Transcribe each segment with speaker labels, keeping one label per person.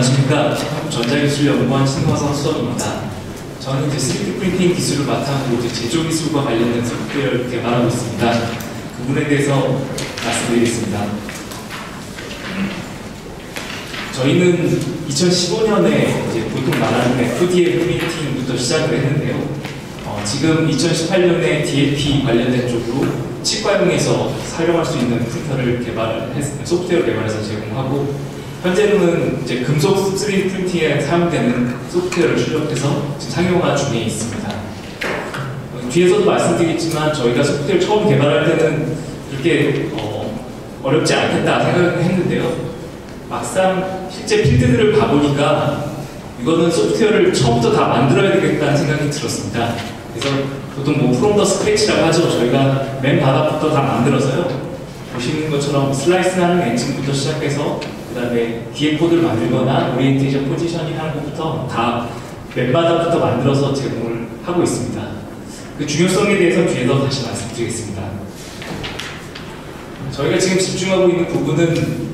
Speaker 1: 안녕하십니까. 한국전자기술연구원 신화성 수석입니다. 저는 이제 3D 프린팅 기술을 바탕으로 제조 기술과 관련된 소프트웨어를 개발하고 있습니다. 그 부분에 대해서 말씀드리겠습니다. 저희는 2015년에 이제 보통 말하는 FDM 프린팅부터 시작을 했는데요. 지금 2018년에 DLP 관련된 쪽으로 치과용에서 사용할 수 있는 프린터를 소프트웨어 개발해서 제공하고, 현재는 이제 금속 3D 프린팅에 사용되는 소프트웨어를 출력해서 지금 상용화 중에 있습니다. 뒤에서도 말씀드리겠지만 저희가 소프트웨어를 처음 개발할 때는 그렇게 어렵지 않겠다 생각을 했는데요. 막상 실제 필드들을 가보니까 이거는 소프트웨어를 처음부터 다 만들어야 되겠다는 생각이 들었습니다. 그래서 보통 뭐 프롬 더 스크래치라고 하죠. 저희가 맨 바닥부터 다 만들어서요. 보시는 것처럼 슬라이스하는 엔진부터 시작해서 그 다음에 뒤에 코드를 만들거나 오리엔테이션 포지셔닝 하는 것부터 다 맨 바닥부터 만들어서 제공을 하고 있습니다. 그 중요성에 대해서 뒤에서 다시 말씀드리겠습니다. 저희가 지금 집중하고 있는 부분은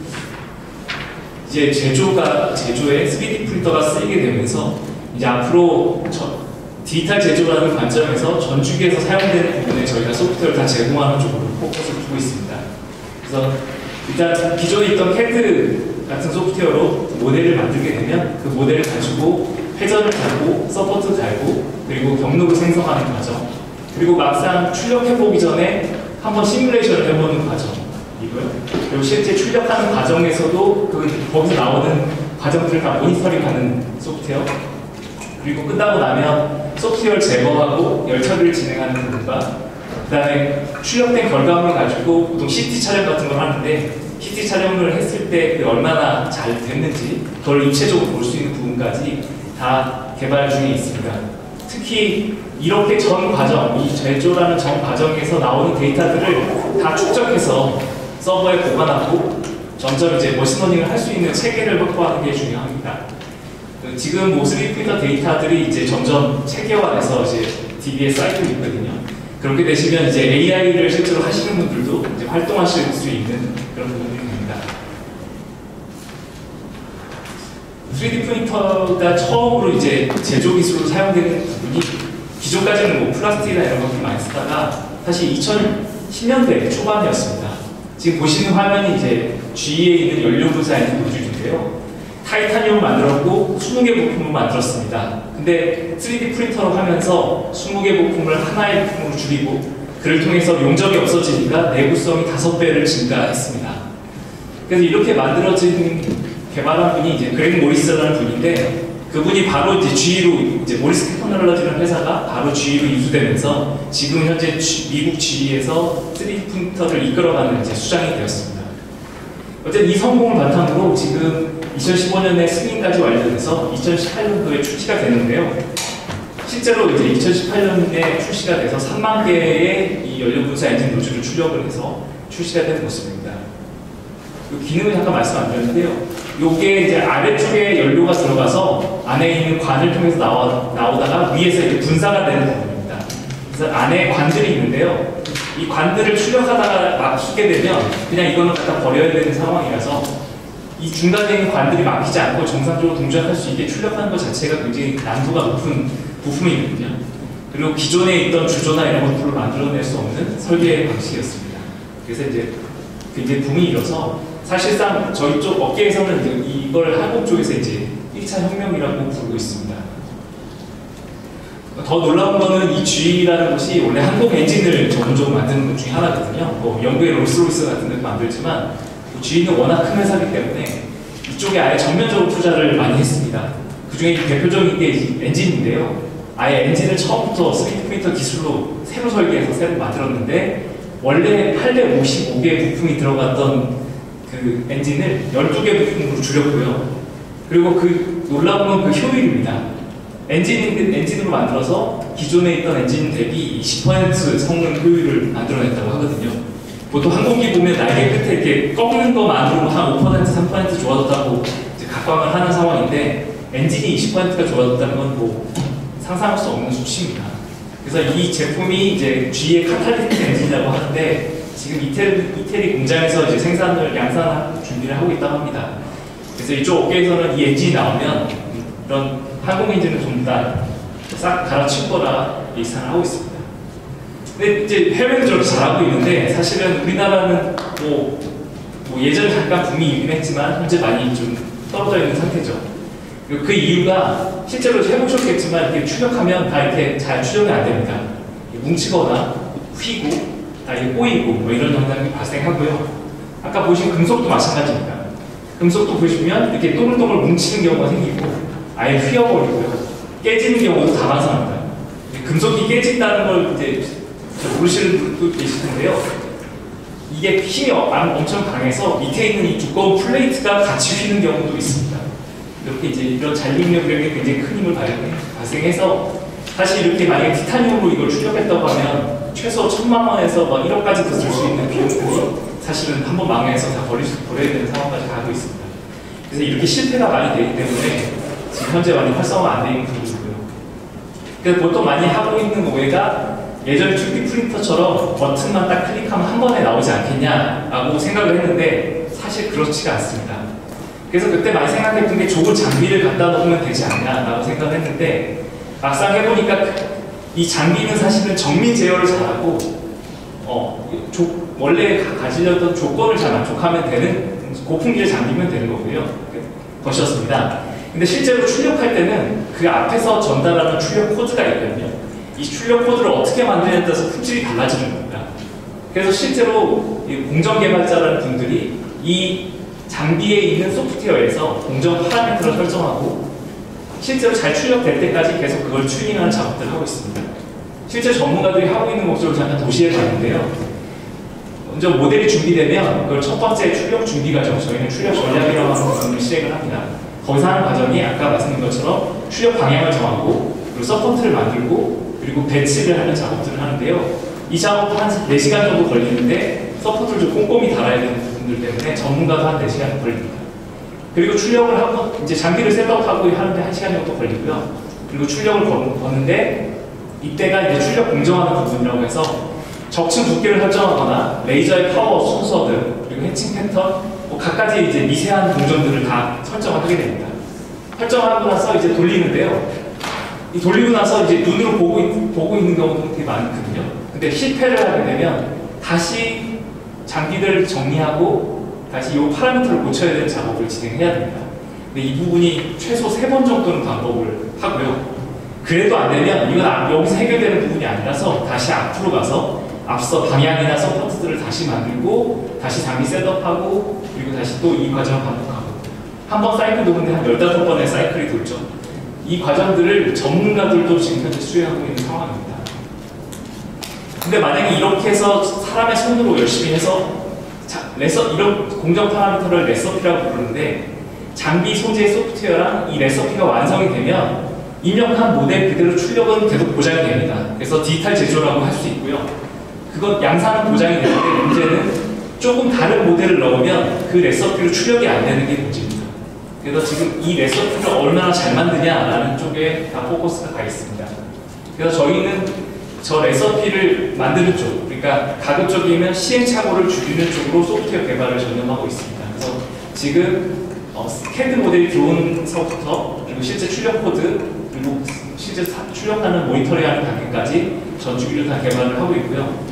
Speaker 1: 이제 제조에 3D 프린터가 쓰이게 되면서 이제 앞으로 디지털 제조라는 관점에서 전주기에서 사용되는 부분에 저희가 소프트웨어를 다 제공하는 쪽으로 포커스를 두고 있습니다. 그래서 일단 기존에 있던 CAD 같은 소프트웨어로 모델을 만들게 되면 그 모델을 가지고 회전을 달고 서포트 달고 그리고 경로를 생성하는 과정, 그리고 막상 출력해보기 전에 한번 시뮬레이션을 해보는 과정이고요. 그리고 실제 출력하는 과정에서도 거기서 나오는 과정들을 다 모니터링하는 소프트웨어, 그리고 끝나고 나면 소프트웨어를 제거하고 열처리를 진행하는 부분과 그 다음에 출력된 결과물을 가지고 보통 CT 촬영 같은 걸 하는데 CT 촬영을 했을 때 얼마나 잘 됐는지 그걸 입체적으로 볼 수 있는 부분까지 다 개발 중에 있습니다. 특히 이렇게 전 과정, 이 제조라는 전 과정에서 나오는 데이터들을 다 축적해서 서버에 보관하고 점점 이제 머신러닝을 할 수 있는 체계를 확보하는 게 중요합니다. 지금 3D 프린터 데이터들이 이제 점점 체계화돼서 이제 DB에 쌓이고 있거든요. 그렇게 되시면 이제 AI를 실제로 하시는 분들도 이제 활동하실 수 있는 그런 부분이 됩니다. 3D 프린터가 처음으로 이제 제조 기술로 사용되는 부분이 기존까지는 뭐 플라스틱이나 이런 것들 많이 쓰다가 사실 2010년대 초반이었습니다. 지금 보시는 화면이 이제 GE에 있는 연료 분사 엔진 노즐인데요. 타이타늄을 만들었고 20개 부품을 만들었습니다. 근데 3D 프린터로 하면서 20개 부품을 하나의 부품으로 줄이고 그를 통해서 용적이 없어지니까 내구성이 5배를 증가했습니다. 그래서 이렇게 개발한 분이 이제 그렉 모리스라는 분인데, 그분이 바로 이제 GE로 이제 모리스 테크놀로지라는 회사가 바로 GE로 인수되면서 지금 현재 미국 GE에서 3D 프린터를 이끌어가는 이제 수장이 되었습니다. 어쨌든 이 성공을 바탕으로 지금 2015년에 승인까지 완료돼서 2018년도에 출시가 되는데요. 실제로 이제 2018년에 출시가 돼서 3만 개의 이 연료 분사 엔진 노즐을 출력을 해서 출시가 된 모습입니다. 이 기능을 잠깐 말씀 안 드렸는데요. 이게 이제 아래쪽에 연료가 들어가서 안에 있는 관을 통해서 나오다가 위에서 이제 분사가 되는 부분입니다. 그래서 안에 관들이 있는데요. 이 관들을 출력하다가 막히게 되면 그냥 이거는 갖다 버려야 되는 상황이라서 이 중간에 있는 관들이 막히지 않고 정상적으로 동작할 수 있게 출력하는 것 자체가 굉장히 난도가 높은 부품이거든요. 그리고 기존에 있던 주조나 이런 것들을 만들어낼 수 없는 설계 방식이었습니다. 그래서 이제 굉장히 붐이 일어서 사실상 저희 쪽 업계에서는 이걸 한국 쪽에서 이제 1차 혁명이라고 부르고 있습니다. 더 놀라운 거는 이 GE라는 곳이 원래 항공 엔진을 전문적으로 만드는 것 중에 하나거든요. 뭐 영국의 롤스로이스 같은 데도 만들지만 GE는 워낙 큰 회사이기 때문에 이쪽에 아예 전면적으로 투자를 많이 했습니다. 그 중에 대표적인 게 엔진인데요. 아예 엔진을 처음부터 3D 프린터 기술로 새로 설계해서 새로 만들었는데 원래 855개의 부품이 들어갔던 그 엔진을 12개 부품으로 줄였고요. 그리고 그 놀라운 건 그 효율입니다. 엔진으로 만들어서 기존에 있던 엔진 대비 20% 성능 효율을 만들어냈다고 하거든요. 보통 항공기 보면 날개 끝에 이렇게 꺾는 것만으로 한 5%, 3% 좋아졌다고 이제 각광을 하는 상황인데, 엔진이 20%가 좋아졌다는 건 뭐 상상할 수 없는 수치입니다. 그래서 이 제품이 이제 G의 카탈리틱 엔진이라고 하는데 지금 이태리 공장에서 이제 양산 준비를 하고 있다고 합니다. 그래서 이쪽 업계에서는 이 엔진이 나오면 이런 항공 엔진을 좀 다 싹 갈아치우거나 예상을 하고 있습니다. 근데 이제 해외는 저렇게 잘하고 있는데 사실은 우리나라는 뭐 예전에 잠깐 붐이 있긴 했지만 현재 많이 좀 떨어져 있는 상태죠. 그리고 그 이유가 실제로 해보셨겠지만 이렇게 추격하면 다 이렇게 잘 추정이 안 됩니다. 뭉치거나 휘고 다 이게 꼬이고 뭐 이런 현상이 발생하고요. 아까 보신 금속도 마찬가지입니다. 금속도 보시면 이렇게 동글동글 뭉치는 경우가 생기고 아예 휘어버리고요. 깨지는 경우도 다반사입니다. 금속이 깨진다는 걸 이제 모르시는 분도 계실 텐데요. 이게 힘이 엄청 강해서 밑에 있는 이 두꺼운 플레이트가 같이 휘는 경우도 있습니다. 이렇게 이제 이런 잔립력에 굉장히 큰 힘을 발생해서 사실 이렇게 만약에 티타늄으로 이걸 출력했다고 하면 최소 1,000만 원에서 막 1억까지도 들 수 있는 비용들이 사실은 한번 망해서 다 버려야 되는 상황까지 가고 있습니다. 그래서 이렇게 실패가 많이 되기 때문에 지금 현재 많이 활성화가 안 되어 있는 부분이고요. 그래서 보통 많이 하고 있는 오해가 예전에 2D 프린터처럼 버튼만 딱 클릭하면 한 번에 나오지 않겠냐라고 생각을 했는데 사실 그렇지가 않습니다. 그래서 그때 많이 생각했던 게 좋은 장비를 갖다 놓으면 되지 않냐라고 생각을 했는데 막상 해보니까 이 장비는 사실은 정밀 제어를 잘하고 원래 가지려던 조건을 잘 만족하면 되는 고품질 장비면 되는 거고요. 것이었습니다. 근데 실제로 출력할 때는 그 앞에서 전달하는 출력 코드가 있거든요. 이 출력 코드를 어떻게 만드냐에 따라서 품질이 달라지는 겁니다. 그래서 실제로 공정 개발자라는 분들이 이 장비에 있는 소프트웨어에서 공정 파라미터를 설정하고 실제로 잘 출력될 때까지 계속 그걸 튜닝하는 작업들을 하고 있습니다. 실제 전문가들이 하고 있는 모습을 잠깐 도시에 갔는데요. 먼저 모델이 준비되면 그걸 첫 번째 출력 준비 과정, 저희는 출력 전략이라고 하는 부분을 시행을 합니다. 거기서 하는 과정이 아까 말씀드린 것처럼 출력 방향을 정하고 그리고 서포트를 만들고 그리고 배치를 하는 작업들을 하는데요. 이 작업도 한 4시간 정도 걸리는데 서포트를 좀 꼼꼼히 달아야 되는 부분들 때문에 전문가도 한 4시간 걸립니다. 그리고 출력을 하고 이제 장비를 셋업하고 하는데 1시간 정도 걸리고요. 그리고 출력을 거는데 이때가 이제 출력 공정하는 부분이라고 해서 적층 두께를 설정하거나 레이저의 파워 순서들 그리고 해칭 패턴 각가지 이제 미세한 공정들을 다 설정을 하게 됩니다. 설정하고 나서 이제 돌리는데요. 이 돌리고 나서 이제 눈으로 보고 있는 경우도 되게 많거든요. 근데 실패를 하게 되면 다시 장비들을 정리하고 다시 이 파라미터를 고쳐야 되는 작업을 진행해야 됩니다. 근데 이 부분이 최소 3번 정도는 반복을 하고요. 그래도 안 되면 이건 여기서 해결되는 부분이 아니라서 다시 앞으로 가서 앞서 방향이나 서포트들을 다시 만들고 다시 장비 셋업하고 그리고 다시 또 이 과정을 반복하고 한 번 사이클 도는데 한 15번의 사이클이 돌죠. 이 과정들을 전문가들도 지금 현재 수행하고 있는 상황입니다. 근데 만약에 이렇게 해서 사람의 손으로 열심히 해서 이런 공정 파라미터를 레서피라고 부르는데 장비 소재 소프트웨어랑 이 레서피가 완성이 되면 입력한 모델 그대로 출력은 계속 보장이 됩니다. 그래서 디지털 제조라고 할 수 있고요. 그건 양산은 보장이 되는데 문제는 조금 다른 모델을 넣으면 그 레서피로 출력이 안 되는 게 문제입니다. 그래서 지금 이 레서피를 얼마나 잘 만드냐라는 쪽에 다 포커스가 가 있습니다. 그래서 저희는 저 레서피를 만드는 쪽, 그러니까 가급적이면 시행착오를 줄이는 쪽으로 소프트웨어 개발을 전념하고 있습니다. 그래서 지금 CAD 모델이 들어온 서부터 그리고 실제 출력 코드 그리고 실제 출력하는 모니터링하는 단계까지 전 주기를 다 개발을 하고 있고요.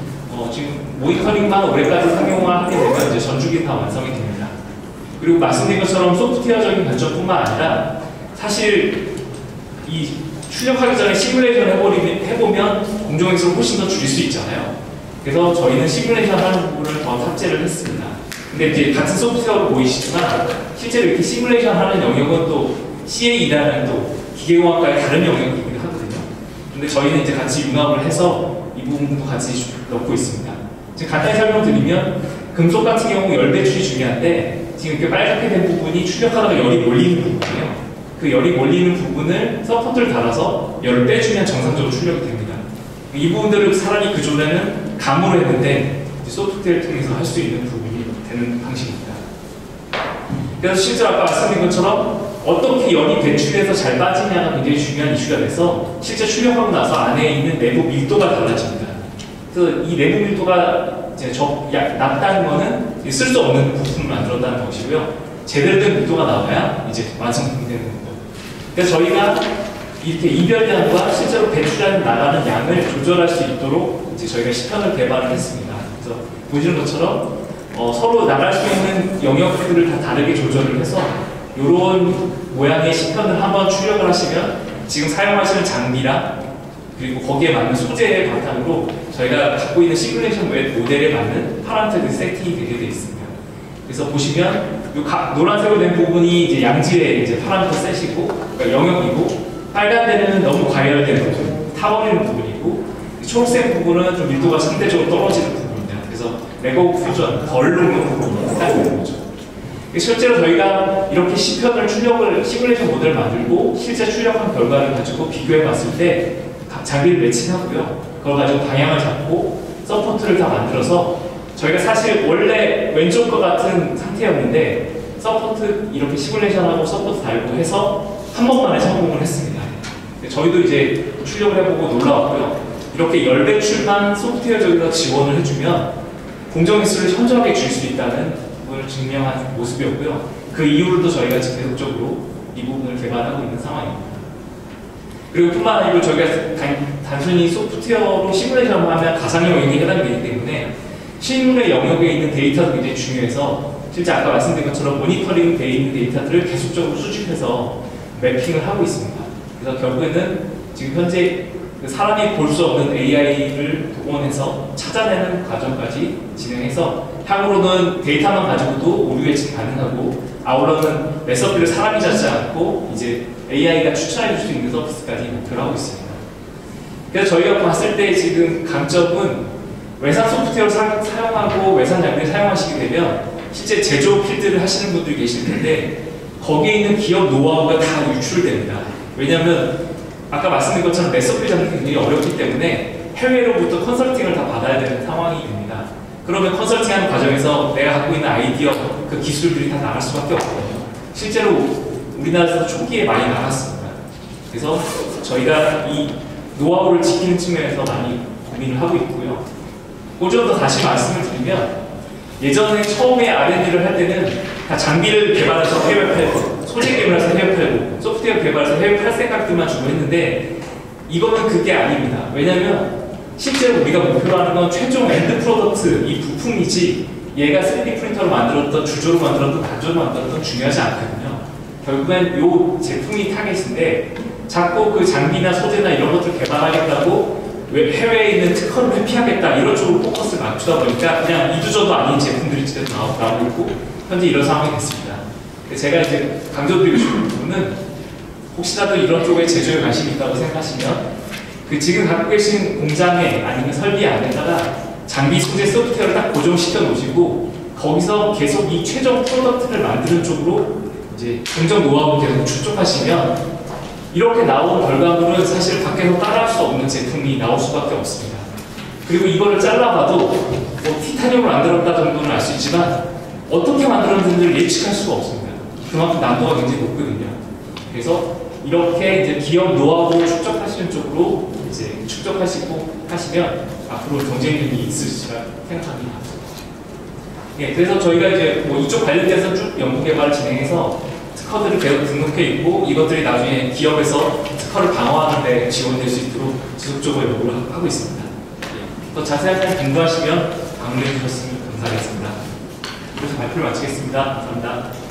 Speaker 1: 지금 모니터링만 올해까지 상용화하게 되면 이제 전주기 다 완성이 됩니다. 그리고 말씀드린 것처럼 소프트웨어적인 발전뿐만 아니라 사실 이 출력하기 전에 시뮬레이션 해보면 공정행성을 훨씬 더 줄일 수 있잖아요. 그래서 저희는 시뮬레이션 하는 부분을 더 탑재를 했습니다. 근데 이제 같은 소프트웨어로 보이시지만 실제로 이렇게 시뮬레이션 하는 영역은 또 CAE라는 또 기계공학과의 다른 영역이기도 하거든요. 근데 저희는 이제 같이 융합을 해서 이 부분도 같이 넣고 있습니다. 지금 간단히 설명드리면 금속 같은 경우 열 배출이 중요한데 지금 이렇게 빨갛게 된 부분이 출력하다가 열이 몰리는 부분이에요. 그 열이 몰리는 부분을 서포트를 달아서 열을 빼주면 정상적으로 출력이 됩니다. 이 부분들을 사람이 그전에는 감으로 했는데 소프트웨어를 통해서 할 수 있는 부분이 되는 방식입니다. 그래서 실제로 아까 말씀드린 것처럼 어떻게 열이 배출해서 잘 빠지냐가 굉장히 중요한 이슈가 돼서 실제 출력하고 나서 안에 있는 내부 밀도가 달라집니다. 그래서 이 내부 밀도가 이제 낮다는 거는 쓸 수 없는 부품을 만들었다는 것이고요. 제대로 된 밀도가 나와야 이제 완성품이 되는 거고. 그래서 저희가 이렇게 이별량과 실제로 배출한 나가는 양을 조절할 수 있도록 이제 저희가 시편을 개발을 했습니다. 그래서 보시는 것처럼 서로 나갈 수 있는 영역들을 다 다르게 조절을 해서 이런 모양의 시편을 한번 출력을 하시면 지금 사용하시는 장비랑 그리고 거기에 맞는 소재의 바탕으로 저희가 갖고 있는 시뮬레이션 모델에 맞는 파라미터들이 세팅이 되게 되어 있습니다. 그래서 보시면 이 노란색으로 된 부분이 이제 양질의 이제 파라미터 셋이고, 그러니까 영역이고, 빨간 데는 너무 과열된 부분, 타버리는 부분이고, 초록색 부분은 좀 밀도가 상대적으로 떨어지는 부분입니다. 그래서 레고 퓨전, 덜 녹는 부분이 딱 있는 거죠. 실제로 저희가 이렇게 시편을 시뮬레이션 모델을 만들고 실제 출력한 결과를 가지고 비교해 봤을 때 장비를 매칭하고요. 그걸 가지고 방향을 잡고 서포트를 다 만들어서 저희가 사실 원래 왼쪽과 같은 상태였는데 서포트 이렇게 시뮬레이션하고 서포트 달고 해서 한 번만에 성공을 했습니다. 저희도 이제 출력을 해보고 놀라웠고요. 이렇게 열배출만 소프트웨어적으로 지원을 해주면 공정횟수를 현저하게 줄 수 있다는 걸 증명한 모습이었고요. 그 이후로도 저희가 계속적으로 이 부분을 개발하고 있는 상황입니다. 그리고 뿐만 아니고 저희가 단순히 소프트웨어로 시뮬레이션을 하면 가상 영역이 해당되기 때문에 실물의 영역에 있는 데이터도 굉장히 중요해서 실제 아까 말씀드린 것처럼 모니터링 되어 있는 데이터들을 계속적으로 수집해서 매핑을 하고 있습니다. 그래서 결국에는 지금 현재 사람이 볼 수 없는 AI를 동원해서 찾아내는 과정까지 진행해서 향후로는 데이터만 가지고도 오류 예측 가능하고 아울러는 레시피를 사람이 잡지 않고 이제 AI가 추천해 줄 수 있는 서비스까지 목표를 하고 있습니다. 그래서 저희가 봤을 때 지금 강점은 외산 소프트웨어를 사용하고 외산 장비를 사용하시게 되면 실제 제조 필드를 하시는 분들이 계실 텐데 거기에 있는 기업 노하우가 다 유출됩니다. 왜냐하면 아까 말씀드린 것처럼 레시피 잡는 게 굉장히 어렵기 때문에 해외로부터 컨설팅을 다 받아야 되는 상황이 됩니다. 그러면 컨설팅하는 과정에서 내가 갖고 있는 아이디어, 그 기술들이 다 나갈 수밖에 없거든요. 실제로 우리나라에서 초기에 많이 나갔습니다. 그래서 저희가 이 노하우를 지키는 측면에서 많이 고민을 하고 있고요. 좀 더 다시 말씀을 드리면 예전에 처음에 R&D를 할 때는 다 장비를 개발해서 해외 팔고 소재 개발해서 해외 팔고 소프트웨어 개발해서 해외 팔 생각들만 주고 했는데 이거는 그게 아닙니다. 왜냐하면 실제로 우리가 목표로 하는 건 최종 엔드 프로덕트, 이 부품이지 얘가 3D 프린터로 만들었던 주조로 만들었던 단조로 만들었던 중요하지 않거든요. 결국엔 이 제품이 타겟인데 자꾸 그 장비나 소재나 이런 것들 개발하겠다고 해외에 있는 특허를 회피하겠다 이런 쪽으로 포커스를 맞추다 보니까 그냥 이두저도 아닌 제품들이 지금 나오고 있고 현재 이런 상황이 됐습니다. 제가 이제 강조드리고 싶은 부분은 혹시라도 이런 쪽에 제조에 관심이 있다고 생각하시면 그 지금 갖고 계신 공장에 아니면 설비 안에다가 장비 소재 소프트웨어를 딱 고정시켜 놓으시고 거기서 계속 이 최종 프로덕트를 만드는 쪽으로 이제 공정 노하우를 계속 축적하시면 이렇게 나온 결과물은 사실 밖에서 따라할 수 없는 제품이 나올 수밖에 없습니다. 그리고 이거를 잘라봐도 뭐 티타늄을 만들었다 정도는 알 수 있지만 어떻게 만들었는지를 예측할 수가 없습니다. 그만큼 난도가 굉장히 높거든요. 그래서 이렇게 이제 기업 노하우를 축적하시는 쪽으로 이제 축적하시고 하시면 앞으로 경쟁력이 있으시리라 생각합니다. 예, 그래서 저희가 이제 뭐 이쪽 관련돼서 쭉 연구 개발을 진행해서 특허들을 계속 등록해 있고 이것들이 나중에 기업에서 특허를 방어하는 데 지원될 수 있도록 지속적으로 연구를 하고 있습니다. 예, 더 자세한 사항 궁금하시면 방문해 주셨으면 감사하겠습니다. 그래서 발표를 마치겠습니다. 감사합니다.